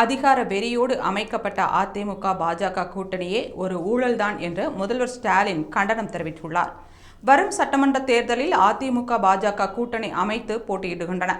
அதிகார வெறியோடு அமைக்கப்பட்ட அதிமுக பாஜக கூட்டணியே ஒரு ஊழல்தான் என்று முதல்வர் ஸ்டாலின் கண்டனம் தெரிவித்துள்ளார். வரும் சட்டமன்ற தேர்தலில் அதிமுக பாஜக கூட்டணி அமைத்து போட்டியிடுகின்றன.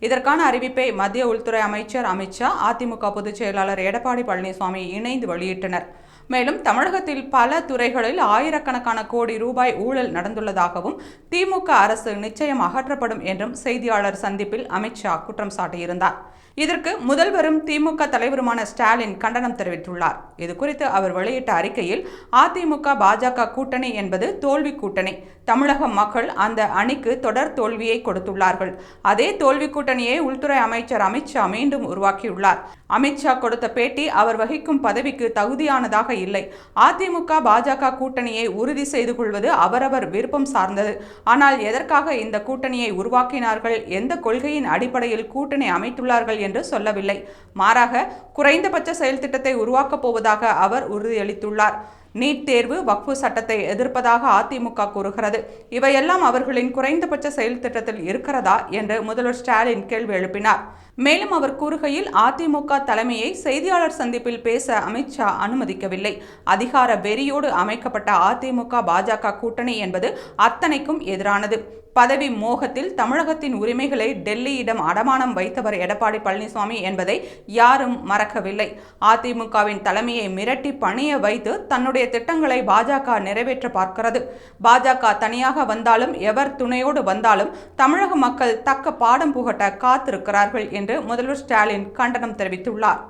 இதற்கான அறிவிப்பை மத்திய உள்துறை அமைச்சர் அமித் ஷா, அதிமுக பொதுச் செயலாளர் எடப்பாடி பழனிசாமி இணைந்து வெளியிட்டனர். மேலும் தமிழகத்தில் பல துறைகளில் ஆயிரக்கணக்கான கோடி ரூபாய் ஊழல் நடந்துள்ளதாகவும் திமுக அரசு நிச்சயம் அகற்றப்படும் என்றும் செய்தியாளர் சந்திப்பில் அமித் ஷா குற்றம் சாட்டியிருந்தார். இதற்கு முதல்வரும் திமுக தலைவருமான ஸ்டாலின் கண்டனம் தெரிவித்துள்ளார். இதுகுறித்து அவர் வெளியிட்ட அறிக்கையில், அதிமுக பாஜக கூட்டணி என்பது தோல்வி கூட்டணி. தமிழக மக்கள் அந்த அணிக்கு தொடர் தோல்வியை கொடுத்துள்ளார்கள். அதே தோல்வி கூட்டணியை உள்துறை அமைச்சர் அமித் ஷா மீண்டும் உருவாக்கியுள்ளார். அமித் ஷா கொடுத்த பேட்டி அவர் வகிக்கும் பதவிக்கு தகுதியானதாக இல்லை. அதிமுக பாஜக கூட்டணியை உறுதி செய்து கொள்வது அவரவர் விருப்பம் சார்ந்தது. ஆனால் எதற்காக இந்த கூட்டணியை உருவாக்கினார்கள், எந்த கொள்கையின் அடிப்படையில் கூட்டணி அமைத்துள்ளார்கள் என்று சொல்லவில்லை. மாறாக குறைந்தபட்ச செயல் திட்டத்தை உருவாக்கப் போவதாக அவர் உறுதியளித்துள்ளார். நீட் தேர்வு, வக்ஃபு சட்டத்தை எதிர்ப்பதாக அதிமுக கூறுகிறது. இவையெல்லாம் அவர்களின் குறைந்தபட்ச செயல் திட்டத்தில் இருக்கிறதா என்று முதல்வர் ஸ்டாலின் கேள்வி எழுப்பினார். மேலும் அவர் கூறுகையில், அதிமுக தலைமையை செய்தியாளர் சந்திப்பில் பேச அமித் ஷா அனுமதிக்கவில்லை. அதிகார வெறியோடு அமைக்கப்பட்ட அதிமுக பாஜக கூட்டணி என்பது அத்தனைக்கும் எதிரானது. பதவி மோகத்தில் தமிழகத்தின் உரிமைகளை டெல்லியிடம் அடமானம் வைத்தவர் எடப்பாடி பழனிசாமி என்பதை யாரும் மறக்கவில்லை. அதிமுகவின் தலைமையை மிரட்டி பணிய வைத்து தன்னுடைய திட்டங்களை பாஜக நிறைவேற்ற பார்க்கிறது. பாஜக தனியாக வந்தாலும், எவர் துணையோடு வந்தாலும் தமிழக மக்கள் தக்க பாடம் புகட்ட காத்திருக்கிறார்கள் என்று முதல்வர் ஸ்டாலின் கண்டனம் தெரிவித்துள்ளார்.